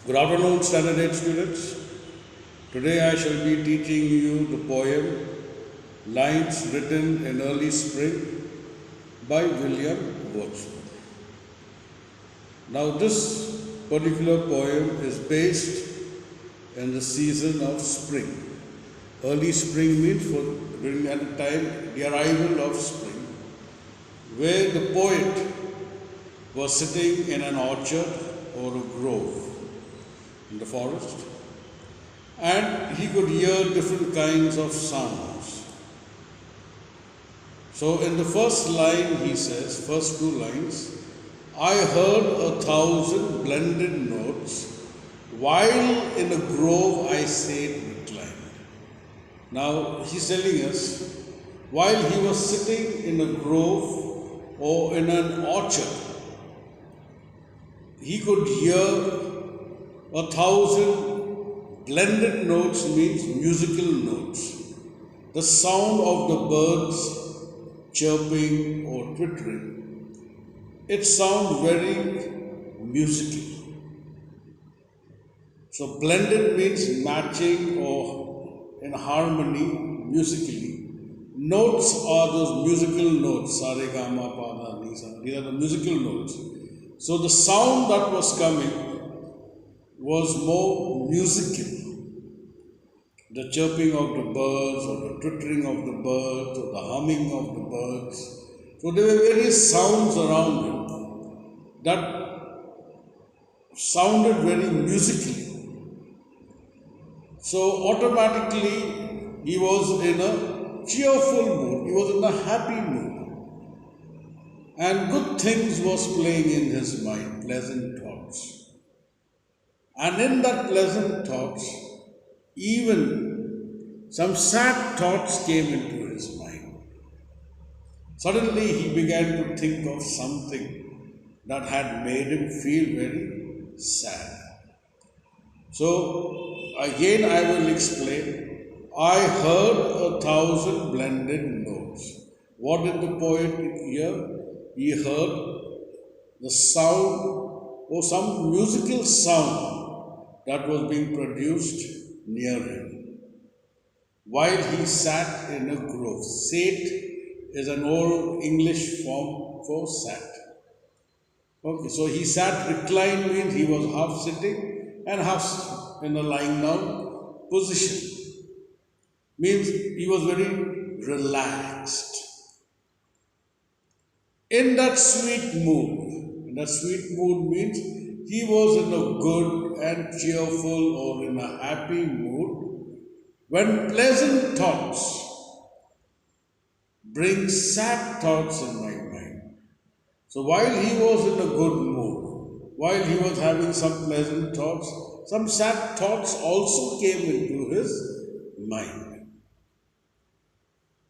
Good afternoon, Standard 8 students. Today I shall be teaching you the poem Lines Written in Early Spring by William Wordsworth. Now, this particular poem is based in the season of spring. Early spring means during that time the arrival of spring, where the poet was sitting in an orchard or a grove in the forest, and he could hear different kinds of sounds. So, in the first line, he says, first two lines, I heard 1,000 blended notes while in a grove I sat reclined. Now, he's telling us, while he was sitting in a grove or in an orchard, he could hear 1,000 blended notes means musical notes. The sound of the birds chirping or twittering. It sounds very musical. So blended means matching or in harmony musically. Notes are those musical notes. Sa re ga ma pa da ni sa. These are the musical notes. So the sound that was coming was more musical. The chirping of the birds, or the twittering of the birds, or the humming of the birds. So there were various sounds around him that sounded very musically. So automatically he was in a cheerful mood, he was in a happy mood. And good things was playing in his mind, pleasant thoughts. And in that pleasant thoughts, even some sad thoughts came into his mind. Suddenly he began to think of something that had made him feel very sad. So again I will explain. I heard 1,000 blended notes. What did the poet hear? He heard the sound or some musical sound that was being produced near him while he sat in a grove. Sat is an old English form for sat. Okay, so he sat reclined means he was half sitting and half in a lying down position. Means he was very relaxed. In that sweet mood means he was in a good and cheerful or in a happy mood when pleasant thoughts bring sad thoughts in my mind. So while he was in a good mood, while he was having some pleasant thoughts, some sad thoughts also came into his mind.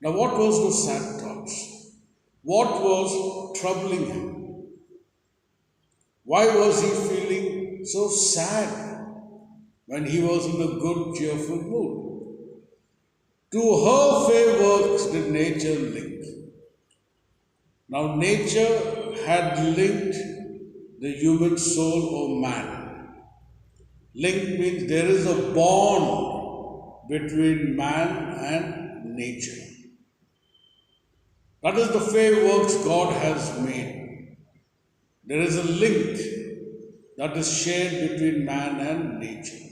Now, what was the sad thoughts? What was troubling him? Why was he feeling so sad when he was in a good, cheerful mood? To her fair works did nature link. Now, nature had linked the human soul or man. Link means there is a bond between man and nature. That is the fair works God has made. There is a link that is shared between man and nature.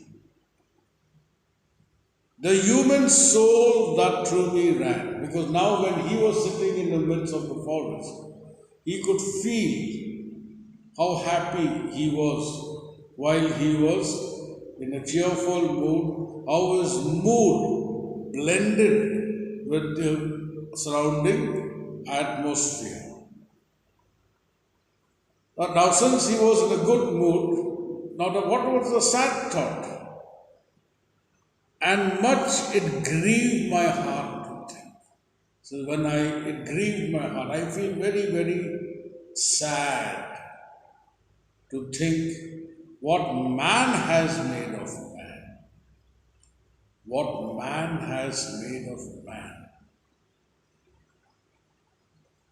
The human soul that through me ran, because now when he was sitting in the midst of the forest, he could feel how happy he was while he was in a cheerful mood, how his mood blended with the surrounding atmosphere. Now, since he was in a good mood, now what was the sad thought? And much it grieved my heart to think. So when it grieved my heart, I feel very, very sad to think what man has made of man. What man has made of man.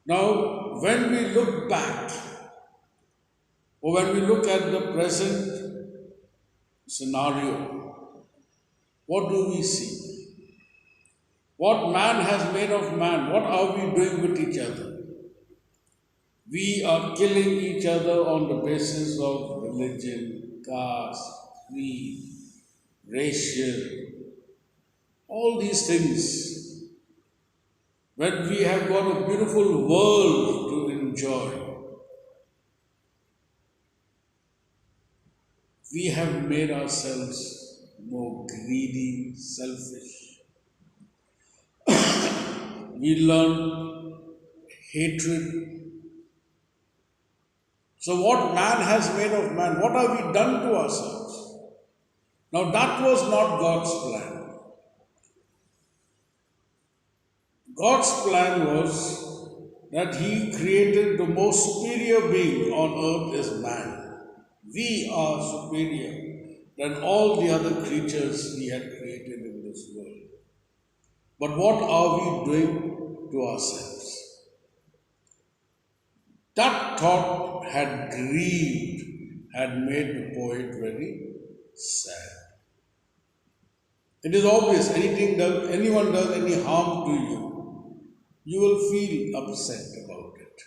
Now, when we look back, or when we look at the present scenario, what do we see? What man has made of man? What are we doing with each other? We are killing each other on the basis of religion, caste, creed, racial, all these things. When we have got a beautiful world to enjoy, we have made ourselves more greedy, selfish. We learn hatred. So, what man has made of man, what have we done to ourselves? Now, that was not God's plan. God's plan was that He created the most superior being on earth is man. We are superior than all the other creatures He had created in this world. But what are we doing to ourselves? That thought had grieved, had made the poet very sad. It is obvious, anyone does any harm to you will feel upset about it.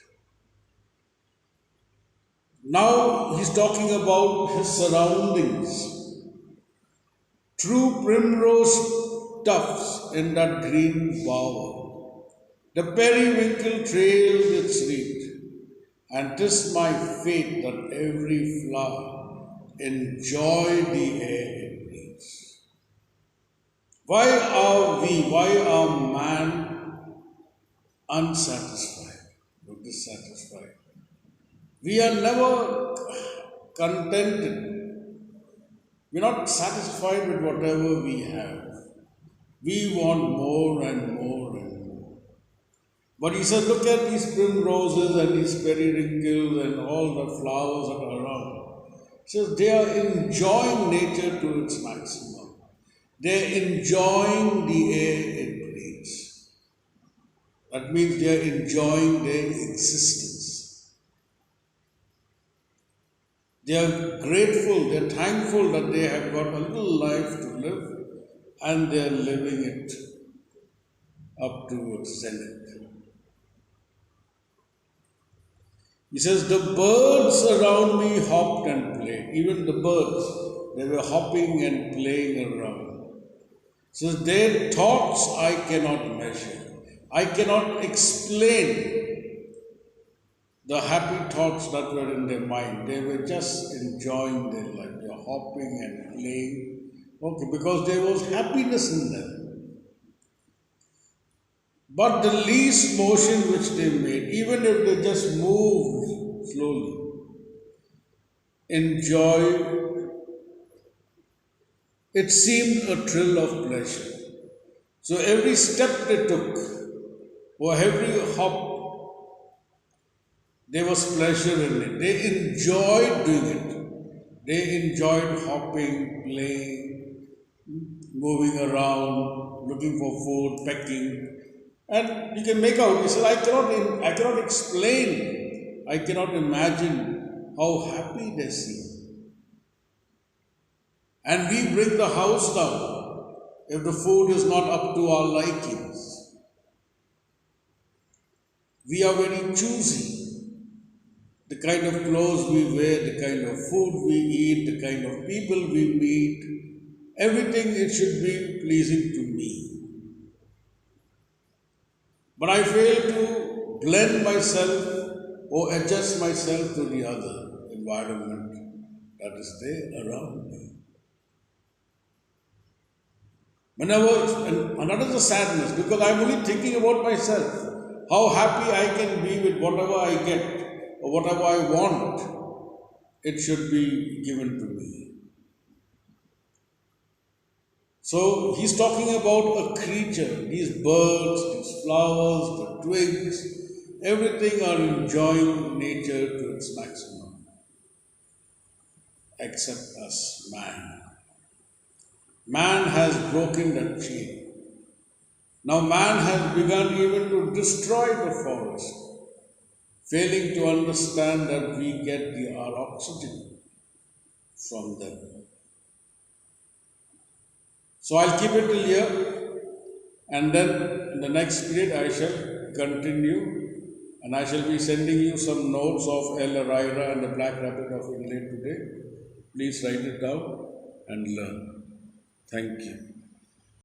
Now he's talking about his surroundings. True primrose tufts in that green bower. The periwinkle trails its wreath, and 'tis my fate that every flower enjoy the air it breathes. Why are man unsatisfied or dissatisfied? We are never contented. We're not satisfied with whatever we have. We want more and more and more. But he said, look at these primroses and these periwinkles and all the flowers that are around. He says they are enjoying nature to its maximum. They're enjoying the air it breathes. That means they're enjoying their existence. They are grateful, they're thankful that they have got a little life to live and they're living it up to its zenith. He says, the birds around me hopped and played. Even the birds, they were hopping and playing around. He says, their thoughts I cannot measure. I cannot explain the happy thoughts that were in their mind. They were just enjoying their life. They were hopping and playing. Okay, because there was happiness in them. But the least motion which they made, even if they just moved slowly, enjoy, it seemed a thrill of pleasure. So every step they took, or every hop, there was pleasure in it. They enjoyed doing it. They enjoyed hopping, playing, moving around, looking for food, pecking. And you can make out, he said, I cannot explain, I cannot imagine how happy they seem. And we bring the house down if the food is not up to our likings. We are very choosy. The kind of clothes we wear, the kind of food we eat, the kind of people we meet, everything it should be pleasing to me. But I fail to blend myself or adjust myself to the other environment that is there around me. And that is the sadness, because I'm only thinking about myself. How happy I can be with whatever I get or whatever I want, it should be given to me. So he's talking about a creature, these birds, these flowers, the twigs, everything are enjoying nature to its maximum, except us, man. Man has broken that chain. Now man has begun even to destroy the forest, failing to understand that we get our oxygen from them. So I'll keep it till here, and then in the next period I shall continue, and I shall be sending you some notes of El Araira and the Black Rabbit of India today. Please write it down and learn. Thank you.